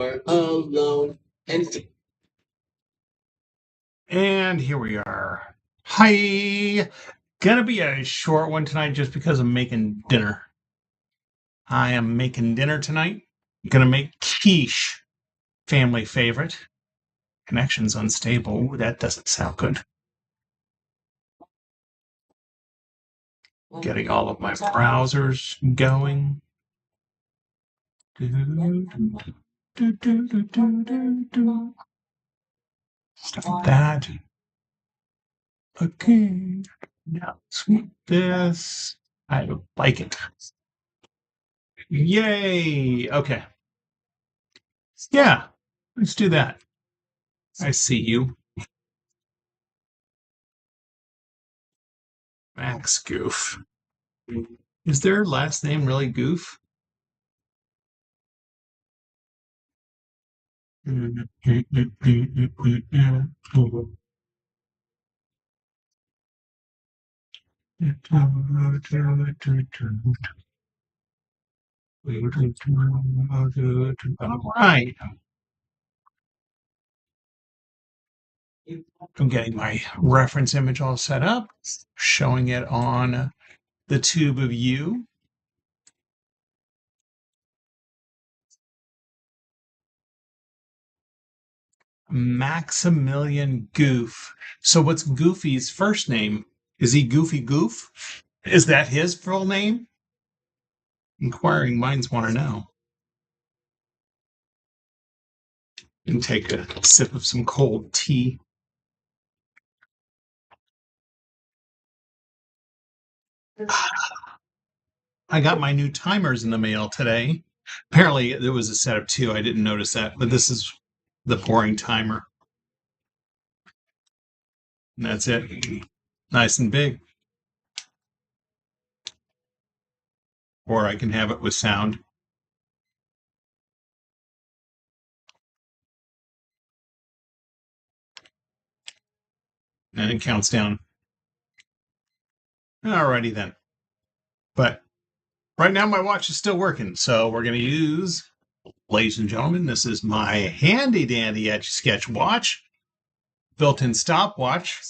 alone and here we are. Hi. Gonna be a short one tonight just because I'm making dinner. I am making dinner tonight. Gonna make quiche. Family favorite. Connection's unstable. Ooh, that doesn't sound good. Getting all of my browsers going. Stuff like that. Okay. Now sweep this. I like it. Yay. Okay. Yeah. Let's do that. I see you. Max Goof. Is their last name really Goof? All right. I'm getting my reference image all set up, showing it on the tube of you. Maximillian Goof. So what's Goofy's first name? Is he Goofy Goof? Is that his full name? Inquiring minds want to know. And take a sip of some cold tea. I got my new timers in the mail today. Apparently, there was a set of two. I didn't notice that, but this is the pouring timer. And that's it. Nice and big. Or I can have it with sound. And it counts down. Alrighty then. But right now, my watch is still working. So we're going to use, ladies and gentlemen, this is my handy dandy Etch A Sketch watch. Built-in stopwatch.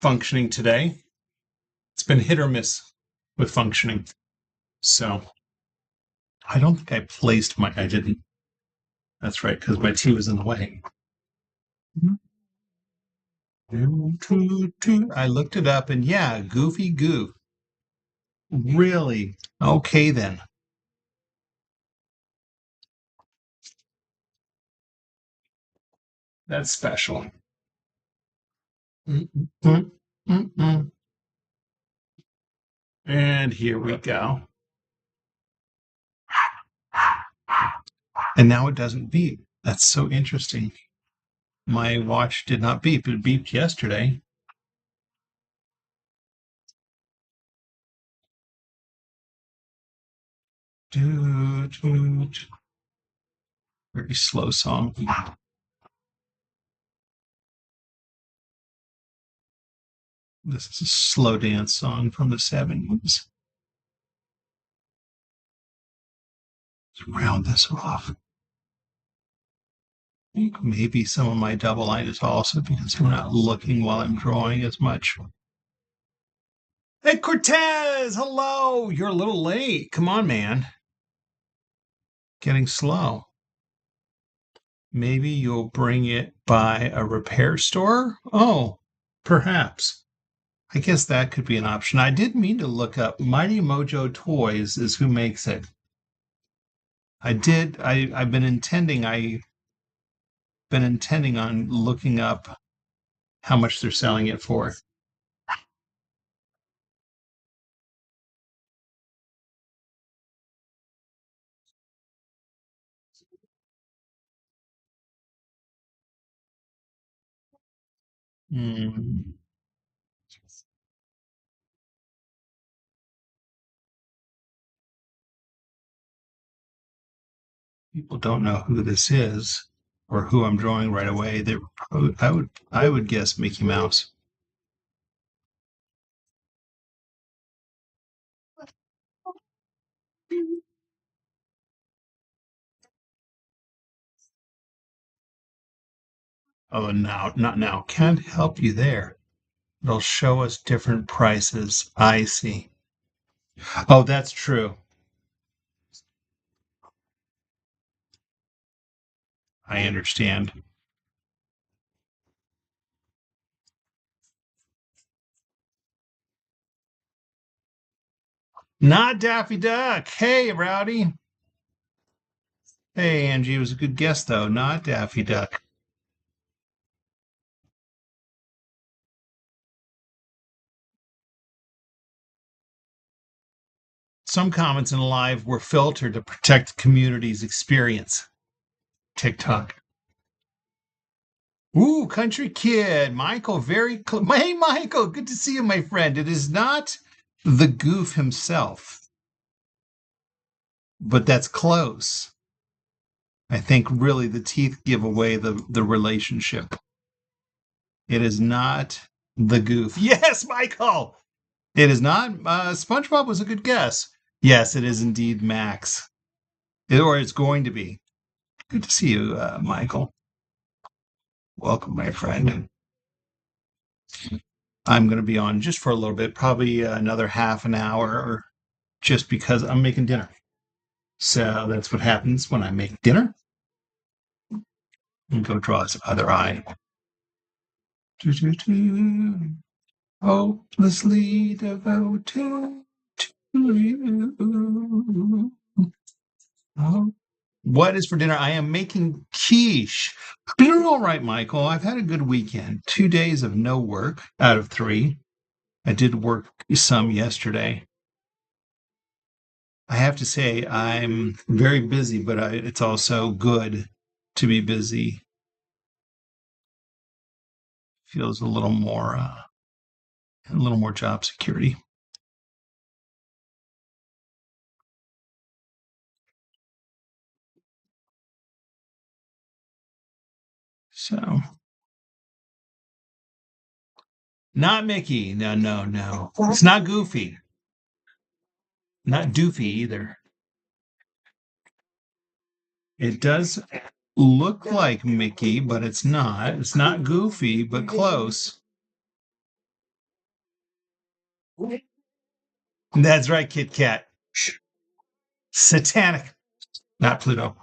Functioning today. It's been hit or miss with functioning. So I don't think I placed my, I didn't. That's right, because my tea was in the way. I looked it up and yeah, Goofy Goof. Really? Okay then. That's special. And here we go. And now it doesn't beep. That's so interesting. My watch did not beep. It beeped yesterday. Very slow song. This is a slow dance song from the 70s. Let's round this off. I think maybe some of my double line is also because I'm not looking while I'm drawing as much. Hey, Cortez! Hello! You're a little late. Come on, man. Getting slow. Maybe you'll bring it by a repair store? Oh, perhaps. I guess that could be an option. I did mean to look up Mighty Mojo Toys is who makes it. I've been intending on looking up how much they're selling it for. Hmm. People don't know who this is or who I'm drawing right away. I would guess Mickey Mouse. Oh, no, not now. Can't help you there. It'll show us different prices. I see. Oh, that's true. I understand. Not Daffy Duck. Hey, Rowdy. Hey, Angie. It was a good guess, though. Not Daffy Duck. Some comments in live were filtered to protect the community's experience. TikTok. Ooh, country kid. Michael, hey, Michael. Good to see you, my friend. It is not the Goof himself, but that's close. I think really the teeth give away the relationship. It is not the Goof. Yes, Michael. It is not. SpongeBob was a good guess. Yes, it is indeed Max, or it's going to be. Good to see you, Michael. Welcome, my friend. I'm going to be on just for a little bit, probably another half an hour, or just because I'm making dinner. So that's what happens when I make dinner. And go draw his other eye. Hopelessly devoted to you. Oh. What is for dinner? I am making quiche. You're all right, Michael. I've had a good weekend. 2 days of no work out of 3. I did work some yesterday. I have to say I'm very busy, but it's also good to be busy. Feels a little more job security. So, not Mickey. No, no, no. It's not Goofy. Not Doofy either. It does look like Mickey, but it's not. It's not Goofy, but close. That's right, Kit Kat. Satanic. Not Pluto.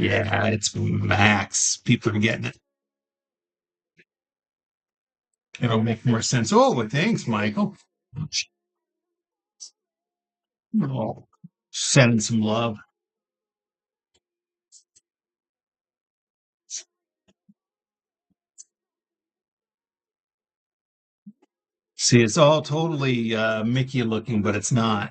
Yeah, it's Max. People are getting it. It'll make more sense. Oh, well, thanks, Michael. Oh, sending some love. See, it's all totally Mickey looking, but it's not.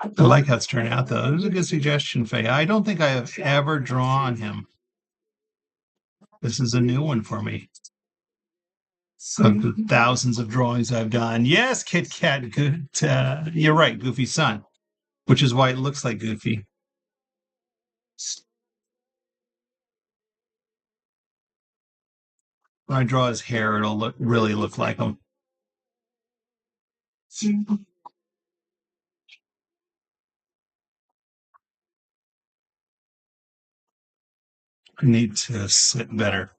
I like how it's turned out, though. It was a good suggestion, Faye. I don't think I have ever drawn him. This is a new one for me. Of the thousands of drawings I've done. Yes, Kit Kat. Good. You're right, Goofy son, which is why it looks like Goofy. When I draw his hair, it'll really look like him. I need to sit better.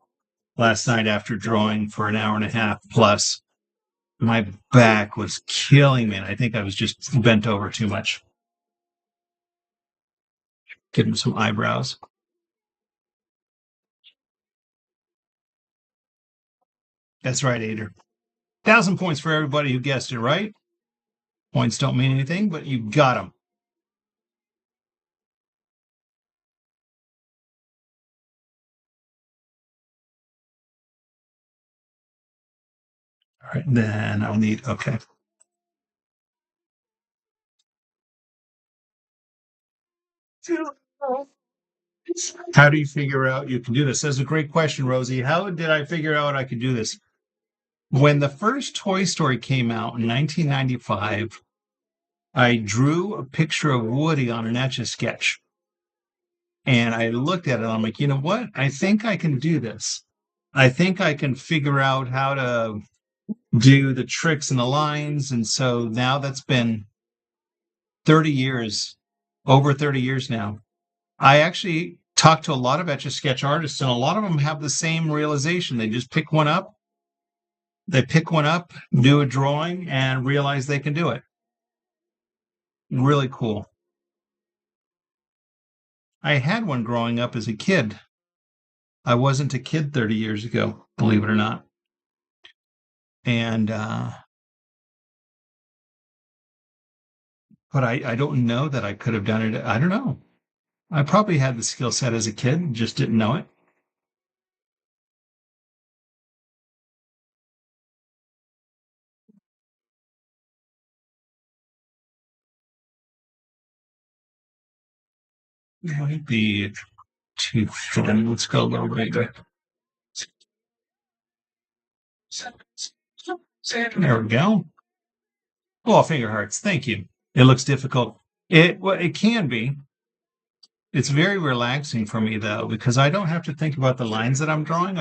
Last night, after drawing for an hour and a half plus, my back was killing me. And I think I was just bent over too much. Give him some eyebrows. That's right, Ader. 1,000 points for everybody who guessed it, right? Points don't mean anything, but you got them. All right, then I'll need, okay. How do you figure out you can do this? That's a great question, Rosie. How did I figure out I could do this? When the first Toy Story came out in 1995, I drew a picture of Woody on an Etch A Sketch. And I looked at it, I'm like, you know what? I think I can do this. I think I can figure out how to do the tricks and the lines. And so now that's been 30 years, over 30 years now. I actually talked to a lot of Etch A Sketch artists, and a lot of them have the same realization. They just pick one up, do a drawing, and realize they can do it. Really cool. I had one growing up as a kid. I wasn't a kid 30 years ago, believe it or not. And, but I don't know that I could have done it. I don't know. I probably had the skill set as a kid, just didn't know it. Might be too thin. Let's go a little bit. There we go. Oh, finger hearts. Thank you. It looks difficult. It can be. It's very relaxing for me though, because I don't have to think about the lines that I'm drawing.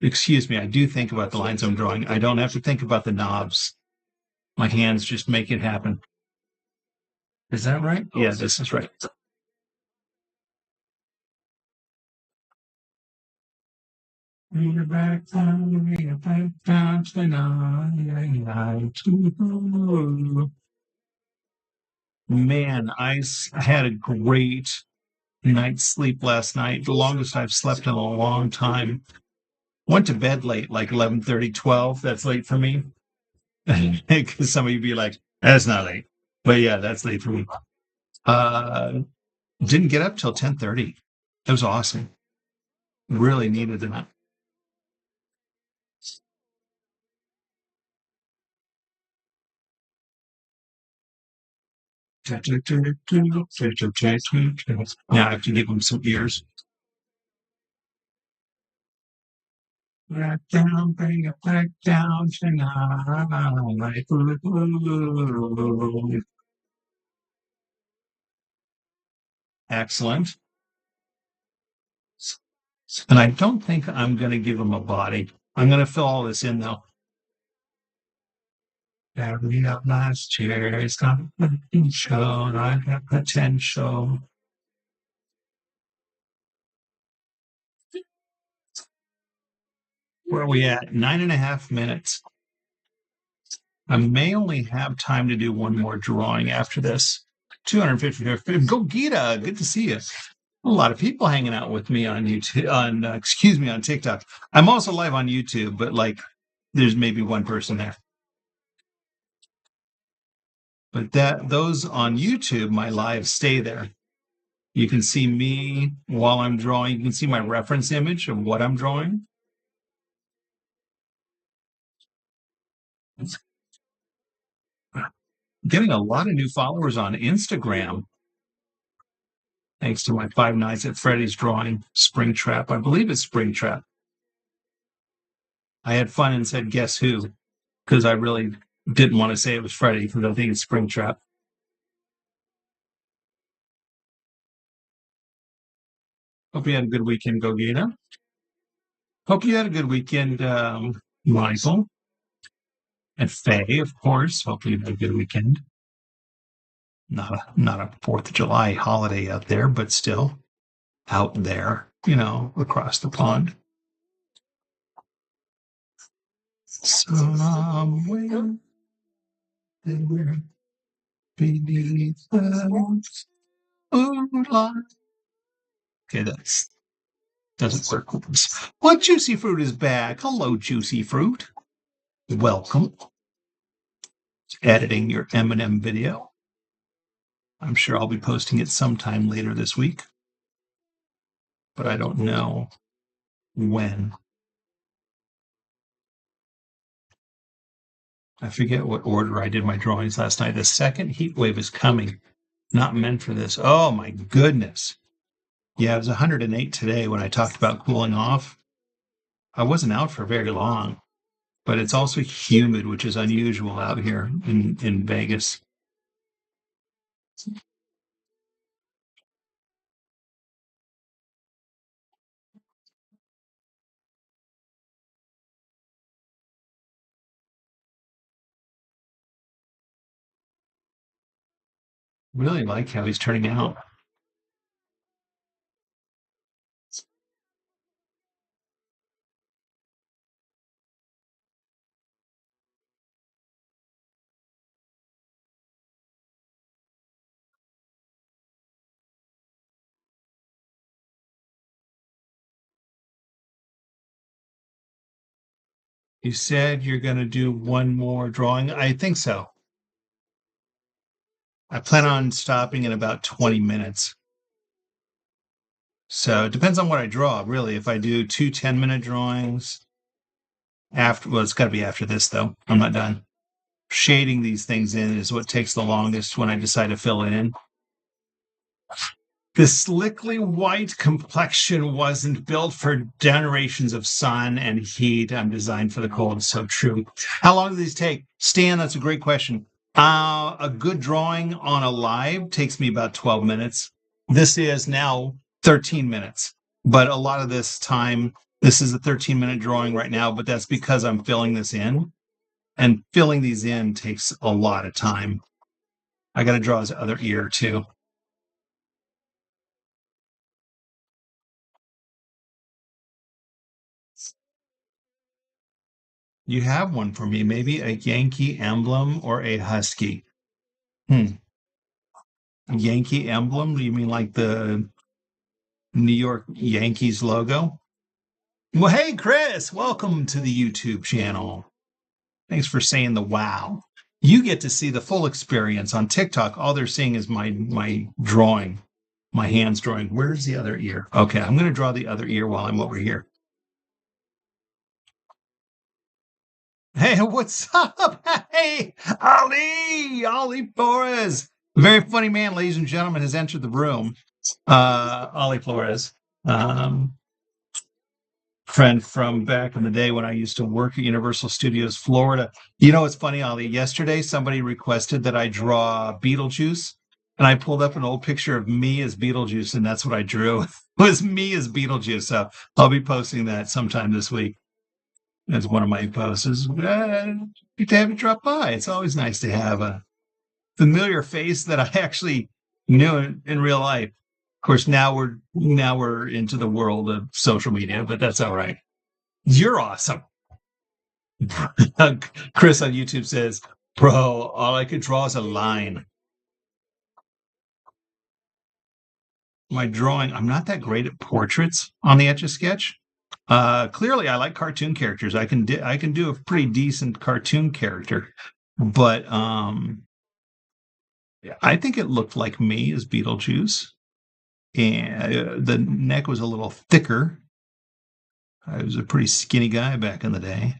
Excuse me, I do think about the lines I'm drawing. I don't have to think about the knobs. My hands just make it happen. Is that right? Yeah, this is right. Man, I had a great night's sleep last night, the longest I've slept in a long time. Went to bed late, like 11:30, 12. That's late for me. Because some of you be like, that's not late. But yeah, that's late for me. Uh, didn't get up till 10:30. It was awesome. Really needed that. Now I have to give them some ears. Back down, bring it back down tonight. Excellent. And I don't think I'm going to give them a body. I'm going to fill all this in though. Buried up last year, it's got potential. I got potential. Where are we at? 9.5 minutes. I may only have time to do one more drawing after this. 250. Go Gita. Good to see you. A lot of people hanging out with me on YouTube, excuse me, on TikTok. I'm also live on YouTube, but like there's maybe one person there. But those on YouTube, my lives stay there. You can see me while I'm drawing. You can see my reference image of what I'm drawing. Getting a lot of new followers on Instagram, thanks to my Five Nights at Freddy's drawing, Springtrap. I believe it's Springtrap. I had fun and said, guess who? Because I really didn't want to say it was Freddy because I think it's Springtrap. Hope you had a good weekend, Gogeta. Hope you had a good weekend, Michael and Faye, of course. Hope you had a good weekend. Not a 4th of July holiday out there, but still out there, across the pond. Somewhere there beneath the moonlight. Okay, that doesn't work. What Juicy Fruit is back. Hello, Juicy Fruit. Welcome. Editing your Eminem video. I'm sure I'll be posting it sometime later this week, but I don't know when. I forget what order I did my drawings last night. The second heat wave is coming. Not meant for this. Oh my goodness. Yeah, it was 108 today when I talked about cooling off. I wasn't out for very long, but it's also humid, which is unusual out here in Vegas. Really like how he's turning out. You said you're going to do one more drawing. I think so. I plan on stopping in about 20 minutes. So it depends on what I draw, really. If I do two 10-minute drawings after, well, it's got to be after this, though. I'm not done. Shading these things in is what takes the longest when I decide to fill it in. The slickly white complexion wasn't built for generations of sun and heat. I'm designed for the cold. So true. How long do these take? Stan, that's a great question. A good drawing on a live takes me about 12 minutes. This is now 13 minutes. But a lot of this time, this is a 13-minute drawing right now, but that's because I'm filling this in. And filling these in takes a lot of time. I got to draw his other ear too. You have one for me, maybe a Yankee emblem or a Husky. Hmm. Yankee emblem? Do you mean like the New York Yankees logo? Well, hey, Chris, welcome to the YouTube channel. Thanks for saying the wow. You get to see the full experience on TikTok. All they're seeing is my drawing, my hands drawing. Where's the other ear? Okay, I'm going to draw the other ear while I'm over here. Hey, what's up? Hey, Ali Flores. Very funny man, ladies and gentlemen, has entered the room. Ali Flores, um, friend from back in the day when I used to work at Universal Studios Florida. You know, it's funny, Ali. Yesterday, somebody requested that I draw Beetlejuice, and I pulled up an old picture of me as Beetlejuice, and that's what I drew. It was me as Beetlejuice. So I'll be posting that sometime this week. As one of my posts. Good to have you drop by. It's always nice to have a familiar face that I actually knew in real life. Of course, now we're into the world of social media, but that's all right. You're awesome. Chris on YouTube says, "Bro, all I could draw is a line." My drawing, I'm not that great at portraits on the Etch A Sketch. Clearly, I like cartoon characters. I can do a pretty decent cartoon character, but I think it looked like me as Beetlejuice, and the neck was a little thicker. I was a pretty skinny guy back in the day,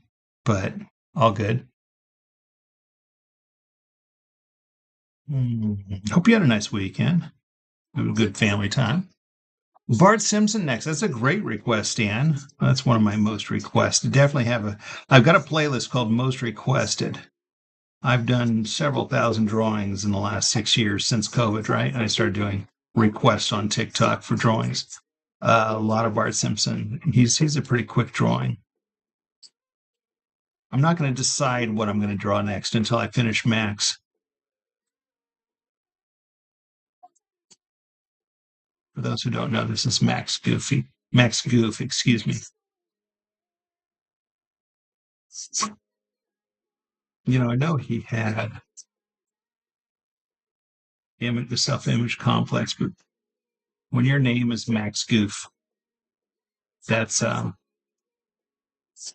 but all good. Hope you had a nice weekend. Have a good family time. Bart Simpson next. That's a great request, Stan. That's one of my most requested. Definitely have a. I've got a playlist called Most Requested. I've done several thousand drawings in the last 6 years since COVID, right? And I started doing requests on TikTok for drawings. A lot of Bart Simpson. He's a pretty quick drawing. I'm not going to decide what I'm going to draw next until I finish Max. For those who don't know, this is Max Goofy. Max Goof, excuse me. You know, I know he had the self-image complex, but when your name is Max Goof, that's that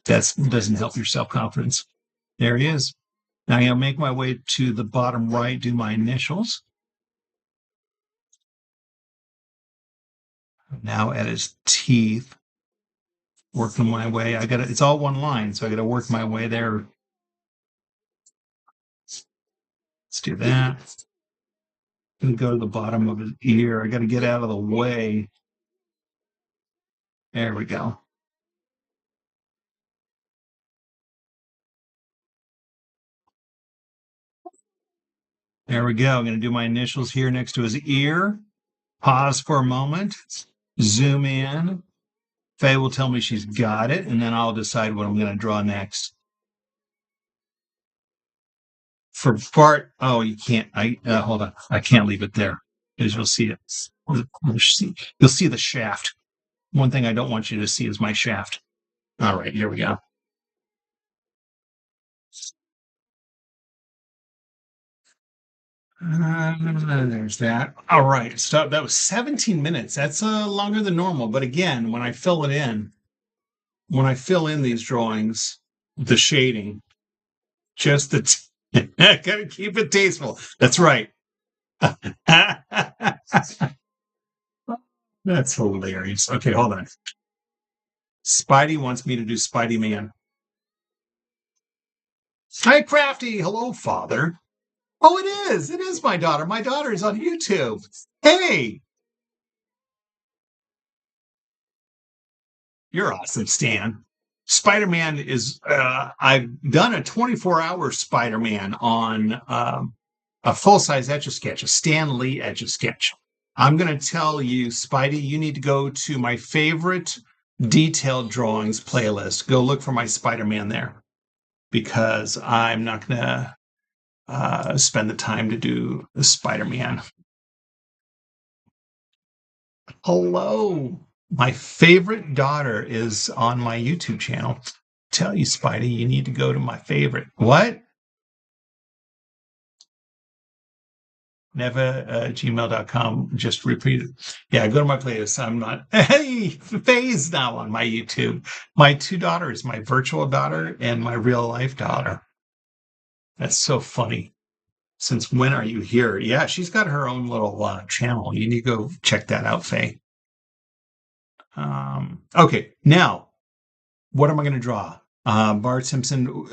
doesn't help your self-confidence. There he is. Now I'll make my way to the bottom right, do my initials. Now at his teeth, working my way. It's all one line, so I gotta work my way there. Let's do that. I'm gonna go to the bottom of his ear. I gotta get out of the way. There we go. There we go. I'm gonna do my initials here next to his ear. Pause for a moment. Zoom in. Faye will tell me she's got it, and then I'll decide what I'm gonna draw next. For Bart, oh, you can't. Hold on. I can't leave it there because you'll see it. You'll see the shaft. One thing I don't want you to see is my shaft. All right, here we go. There's that. All right, stop. That was 17 minutes. That's longer than normal. But again, when I fill these drawings, the shading, just the gotta keep it tasteful. That's right. That's hilarious. Okay, hold on. Spidey wants me to do Spidey Man. Hi, Crafty. Hello, Father. Oh, it is. It is my daughter. My daughter is on YouTube. Hey, you're awesome, Stan. Spider-Man is, I've done a 24-hour Spider-Man on a full-size Etch A Sketch, a Stan Lee Etch A Sketch. I'm going to tell you, Spidey, you need to go to my favorite detailed drawings playlist. Go look for my Spider-Man there because I'm not going to spend the time to do the Spider-Man. Hello. My favorite daughter is on my YouTube channel. Tell you, Spidey, you need to go to my favorite. What? Never gmail.com. Just repeat it. Yeah, go to my playlist. I'm not. Hey, Faye's now on my YouTube. My two daughters, my virtual daughter and my real life daughter. That's so funny. Since when are you here? Yeah, she's got her own little channel. You need to go check that out, Faye. Okay, now what am I going to draw? Bart Simpson,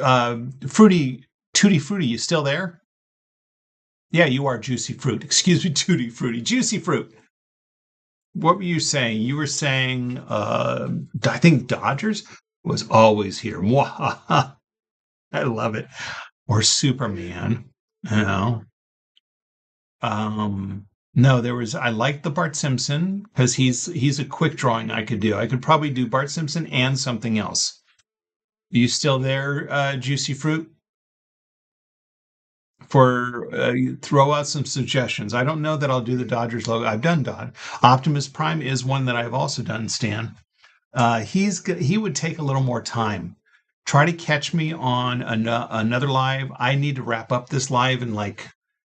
Fruity, Tutti Frutti, you still there? Yeah, you are Juicy Fruit. Excuse me, Tutti Frutti, Juicy Fruit. What were you saying? You were saying, I think Dodgers was always here. I love it. Or Superman. You know. No, I liked the Bart Simpson because he's a quick drawing I could do. I could probably do Bart Simpson and something else. Are you still there, Juicy Fruit? For throw out some suggestions. I don't know that I'll do the Dodgers logo. I've done Optimus Prime is one that I've also done, Stan. He would take a little more time. Try to catch me on another live. I need to wrap up this live in like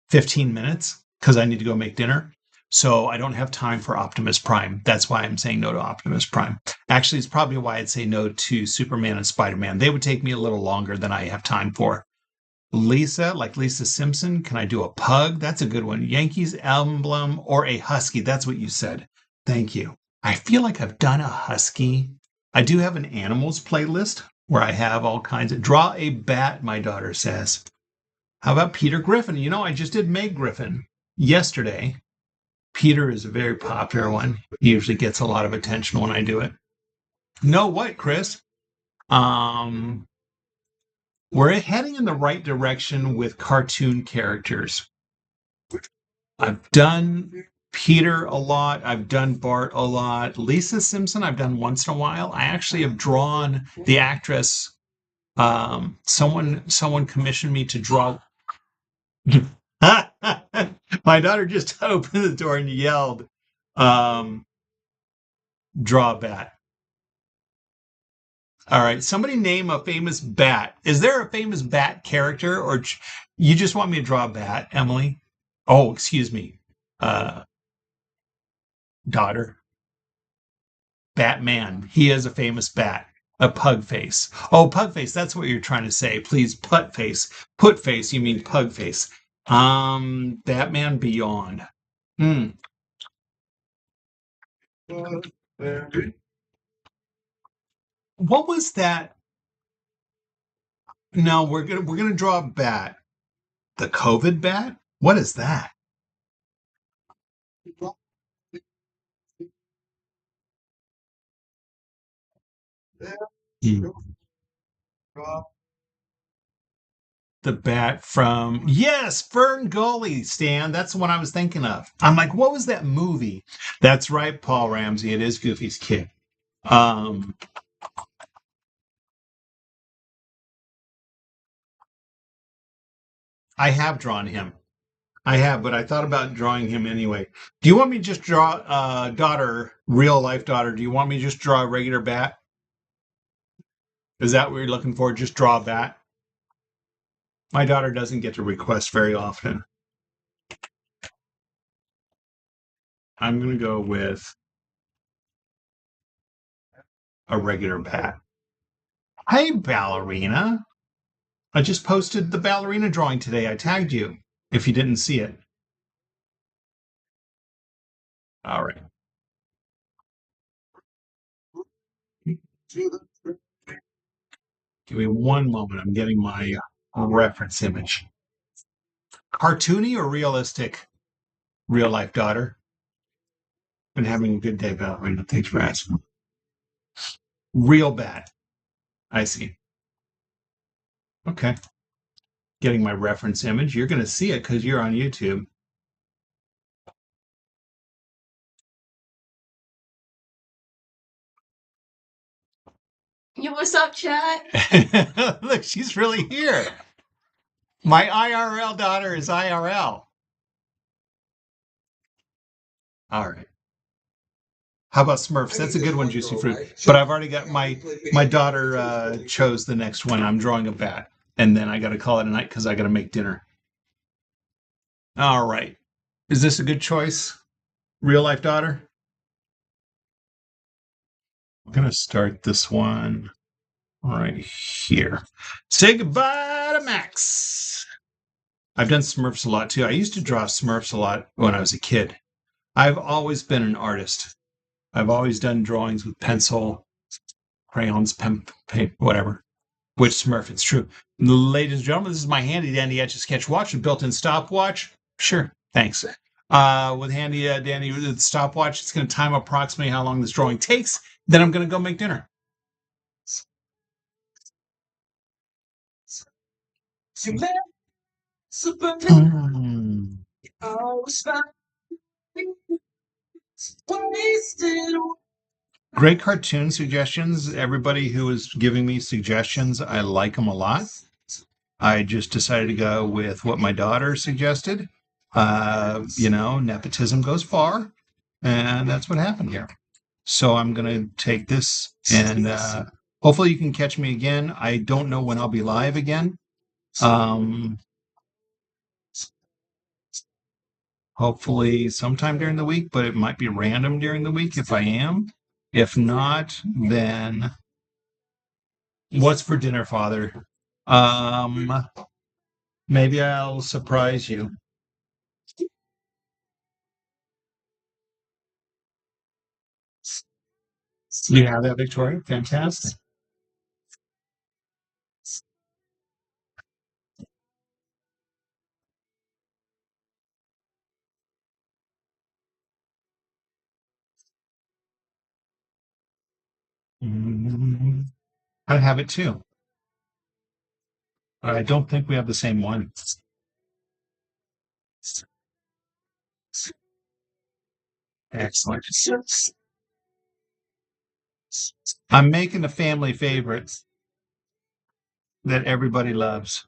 15 minutes because I need to go make dinner. So I don't have time for Optimus Prime. That's why I'm saying no to Optimus Prime. Actually, it's probably why I'd say no to Superman and Spider-Man. They would take me a little longer than I have time for. Lisa, like Lisa Simpson, can I do a pug? That's a good one. Yankees emblem or a husky. That's what you said. Thank you. I feel like I've done a husky. I do have an animals playlist where I have all kinds of draw a bat, my daughter says. How about Peter Griffin? You know, I just did Meg Griffin yesterday. Peter is a very popular one. He usually gets a lot of attention when I do it. No, what, Chris? We're heading in the right direction with cartoon characters. I've done Peter a lot. I've done Bart a lot. Lisa Simpson, I've done once in a while. I actually have drawn the actress. Someone commissioned me to draw. My daughter just opened the door and yelled, draw a bat. All right. Somebody name a famous bat. Is there a famous bat character or you just want me to draw a bat, Emily? Oh, excuse me. Daughter. Batman. He is a famous bat. A pug face. Oh, pug face. That's what you're trying to say. Please, put face. Put face. You mean pug face. Batman Beyond. Hmm. What was that? No, we're gonna draw a bat. The COVID bat? What is that? Hmm. The bat from yes, Fern Gully, Stan. That's the one I was thinking of. I'm like, what was that movie? That's right, Paul Ramsey. It is Goofy's kid. Um, I have drawn him. I have, but I thought about drawing him anyway. Do you want me to just draw daughter, real life daughter? Do you want me to just draw a regular bat? Is that what you're looking for? Just draw a bat? My daughter doesn't get to request very often. I'm going to go with a regular bat. Hey, ballerina. I just posted the ballerina drawing today. I tagged you if you didn't see it. All right. Give me one moment. I'm getting my reference image. Cartoony or realistic? Real life daughter. Been having a good day, ballerina. Thanks for asking. Real bad. I see. Okay. Getting my reference image. You're going to see it because you're on YouTube. Yo, what's up, chat? Look, she's really here. My IRL daughter is IRL. All right. How about Smurfs? That's a good one, Juicy Fruit. But I've already got my daughter chose the next one. I'm drawing a bat, and then I got to call it a night because I got to make dinner. All right. Is this a good choice? Real life daughter? I'm gonna start this one right here. Say goodbye to Max. I've done Smurfs a lot too. I used to draw Smurfs a lot when I was a kid. I've always been an artist. I've always done drawings with pencil, crayons, pen, paint, whatever. Which Smurf? It's true. Ladies and gentlemen, this is my handy dandy Etch A Sketch watch with built-in stopwatch. Sure, thanks. With handy dandy stopwatch, it's going to time approximately how long this drawing takes. Then I'm going to go make dinner. Great cartoon suggestions. Everybody who is giving me suggestions, I like them a lot. I just decided to go with what my daughter suggested. Nepotism goes far, and that's what happened here. So I'm going to take this, and hopefully you can catch me again. I don't know when I'll be live again. Hopefully sometime during the week, but it might be random during the week if I am. If not, then what's for dinner, Father? Maybe I'll surprise you. You have that, Victoria? Fantastic. I have it too. I don't think we have the same one. Excellent. I'm making a family favorite that everybody loves.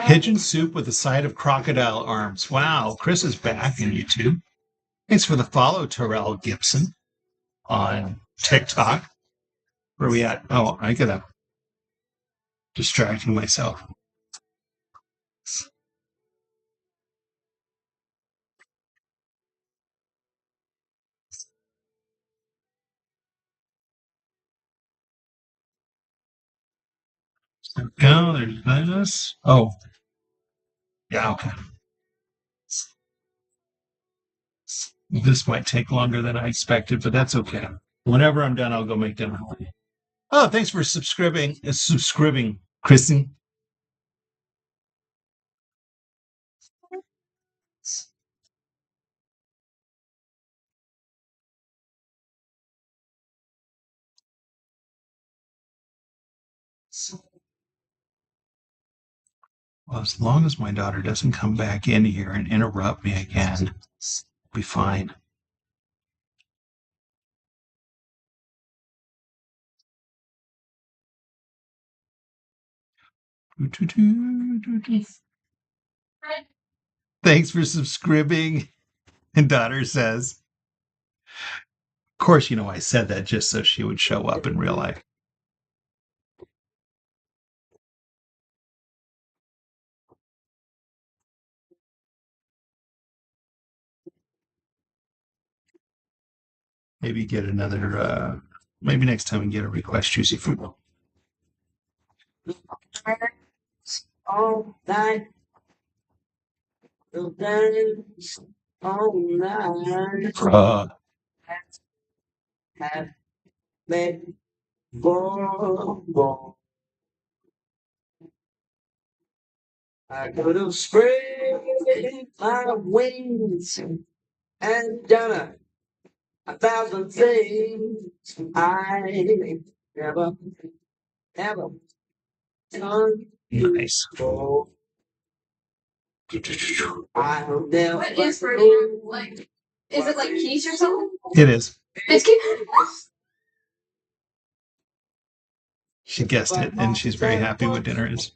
Pigeon soup with a side of crocodile arms. Wow, Chris is back in YouTube. Thanks for the follow, Terrell Gibson on TikTok. Where are we at? Oh, I gotta distracting myself. No, there's this. Oh, yeah, okay. This might take longer than I expected, but that's okay. Whenever I'm done, I'll go make dinner. Oh, thanks for subscribing, Kristen. Well, as long as my daughter doesn't come back in here and interrupt me again, I'll be fine. Thanks for subscribing. And daughter says, of course, you know, I said that just so she would show up in real life. Maybe get another, maybe next time we get a request juicy fruit. All night. Dance all night. Have been born. I could have spread my wings and done 1,000 things I never, ever done Nice. before. I'll never. What is for like? Is it like quiche or something? It is. It's She guessed it, and she's very happy what dinner is.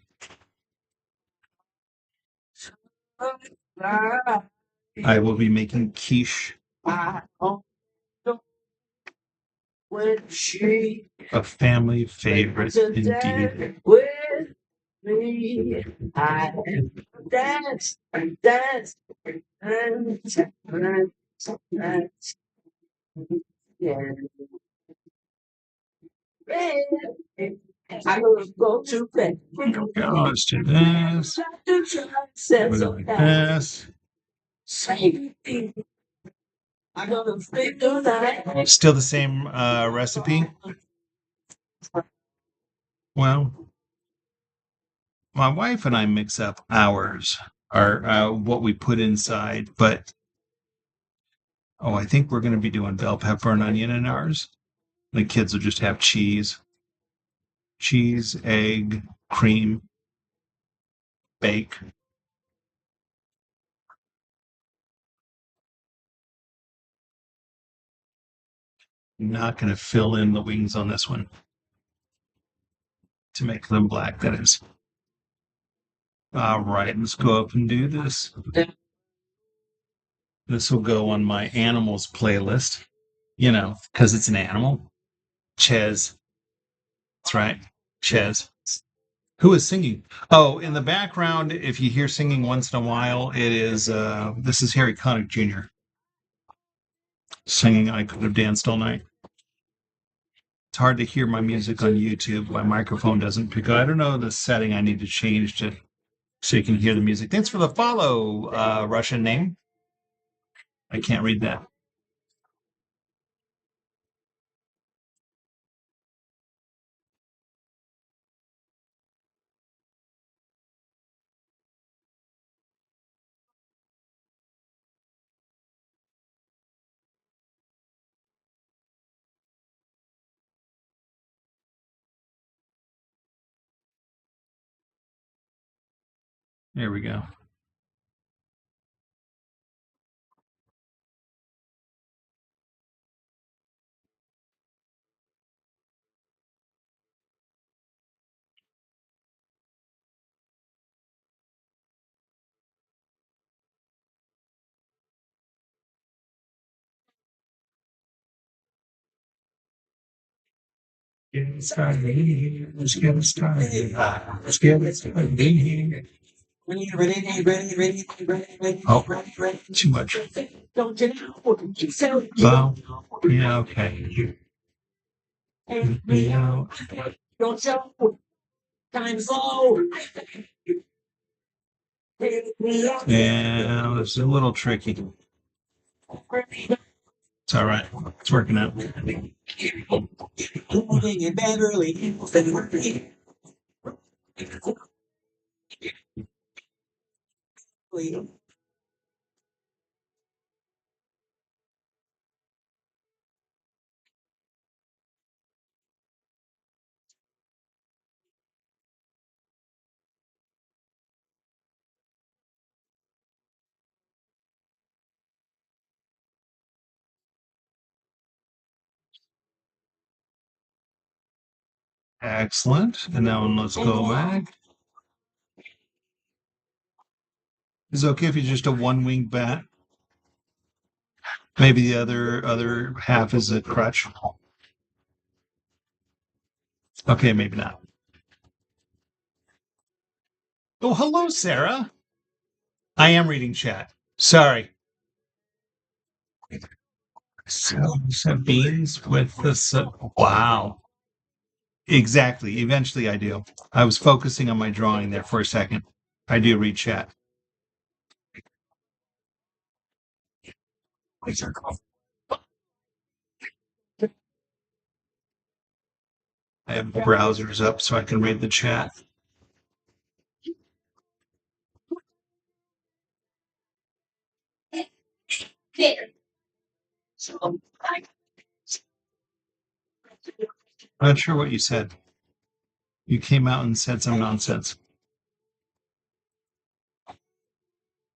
I will be making quiche. A family favorite indeed. With me, I dance, dance, dance, dance, yeah. I'm gonna go to bed. Let's do this. We're going this. I'm gonna figure that. Still the same recipe? Well, my wife and I mix up ours, our what we put inside, but I think we're going to be doing bell pepper and onion in ours. The kids will just have cheese, egg, cream, bake. Not going to fill in the wings on this one to make them black, that is. All right, let's go up and do this. This will go on my animals playlist, you know, because it's an animal. Ches. That's right. Ches. Who is singing? Oh, in the background, if you hear singing once in a while, it is, this is Harry Connick Jr. singing I Could Have Danced All Night. It's hard to hear my music on YouTube. My microphone doesn't pick up. I don't know the setting I need to change to so you can hear the music. Thanks for the follow, Russian name. I can't read that. There we go. Get started. Let's get started. Let's get started. Oh, too much. Well, yeah, okay. Yeah. Yeah, it's a little tricky. It's all right. It's working out. Excellent. And now let's go back. Is it okay if it's just a one-winged bat? Maybe the other half is a crutch. Okay, maybe not. Oh, hello, Sarah. I am reading chat. Sorry. So beans with this. Wow. Exactly. Eventually, I do. I was focusing on my drawing there for a second. I do read chat. I have browsers up so I can read the chat. I'm not sure what you said. You came out and said some nonsense.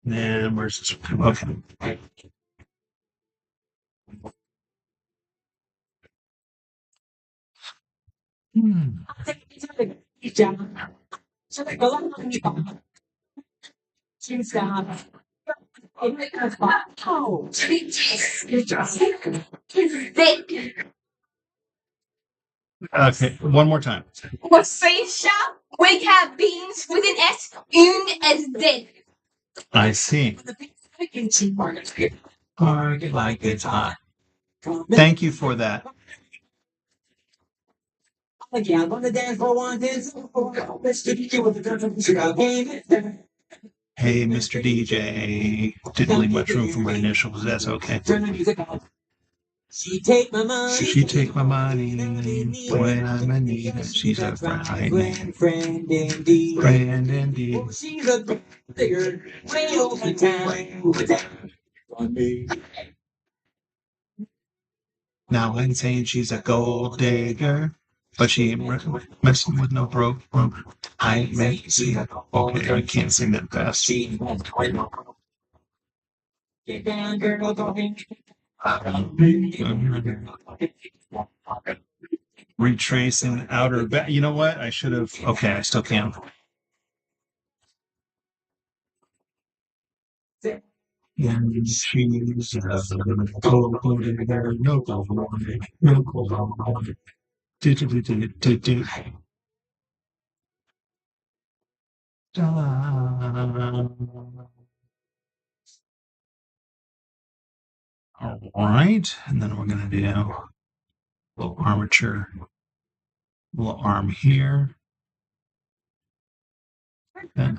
And where's this? Okay. Hmm. Okay, one more time. What space shop? We have beans with an S, un as Z. I see. Park it like it's hot. Thank you for that. Hey, Mr. DJ. Didn't leave much room for my initials. That's okay. She take my money when I'm in need. She's a friend, friend indeed. Friend indeed. She's a digger, way over town. Now I'm saying she's a gold digger, but she ain't messing with no broke. I may see. Okay, I can't sing that fast. Get down, girl, going. Retracing outer back. You know what? I should have. Okay, I still can. And she's all right, and then we're gonna do a little armature, little arm here, then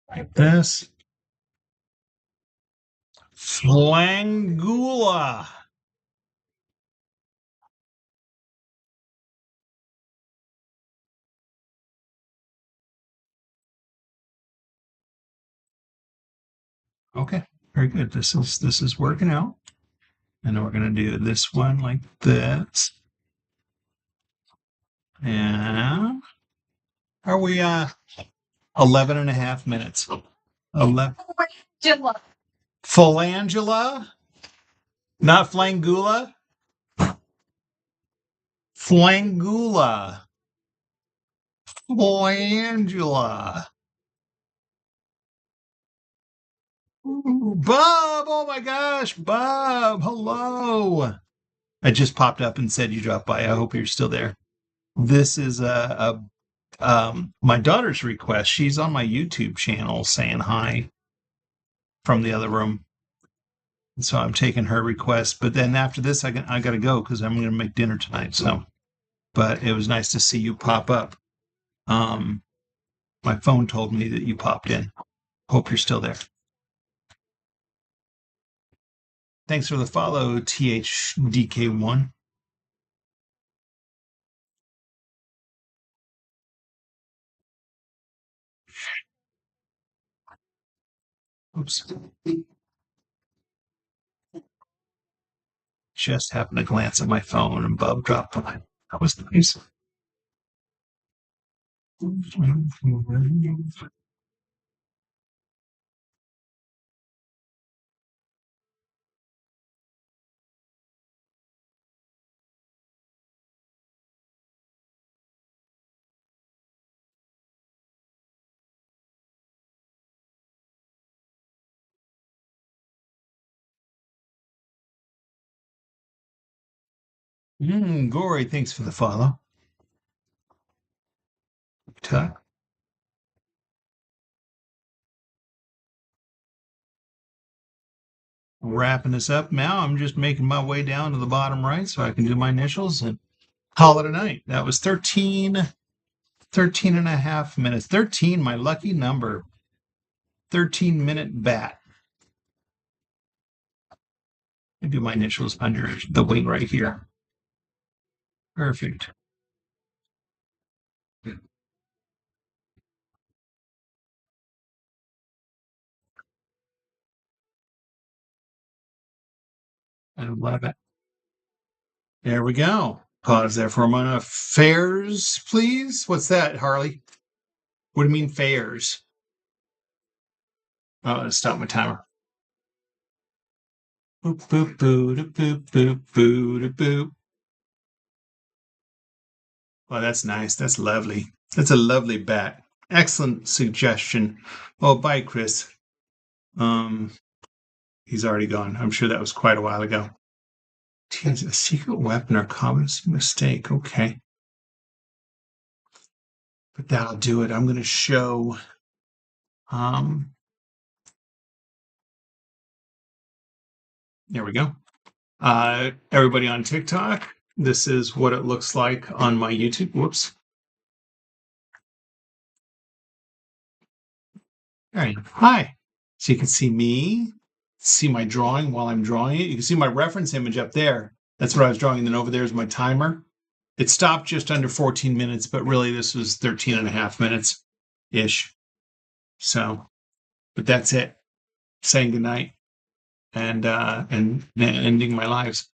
like this. Flangula. Okay, very good. This is working out. And then we're gonna do this one like this. And are we 11 and a half minutes? 11. Phalangula? Not flangula? Flangula. Flangula. Ooh, Bob, oh my gosh, Bob, hello. I just popped up and said you dropped by. I hope you're still there. This is my daughter's request. She's on my YouTube channel saying hi from the other room. And so I'm taking her request. But then after this, I got to go because I'm going to make dinner tonight. So, but it was nice to see you pop up. My phone told me that you popped in. Hope you're still there. Thanks for the follow, THDK1. Oops. Just happened to glance at my phone and Bub dropped by. That was nice. Gory, thanks for the follow. Tuck. Wrapping this up now. I'm just making my way down to the bottom right so I can do my initials and call it a night. That was 13 and a half minutes. 13, my lucky number. 13-minute bat. I do my initials under the wing right here. Perfect. I love it. There we go. Pause there for a moment. Fairs, please. What's that, Harley? What do you mean fairs? Oh, let's stop my timer. Boop, boop, boop, boop, boop, boop, boop. Oh, that's nice. That's lovely. That's a lovely bat. Excellent suggestion. Oh, bye, Chris. He's already gone. I'm sure that was quite a while ago. Tease a secret weapon or common mistake. Okay. But that'll do it. I'm going to show there we go. Everybody on TikTok, this is what it looks like on my YouTube. Whoops. All right. Hi. So you can see me, see my drawing while I'm drawing it. You can see my reference image up there. That's what I was drawing. And then over there is my timer. It stopped just under 14 minutes, but really this was 13 and a half minutes-ish. So, but that's it. Saying goodnight and ending my lives.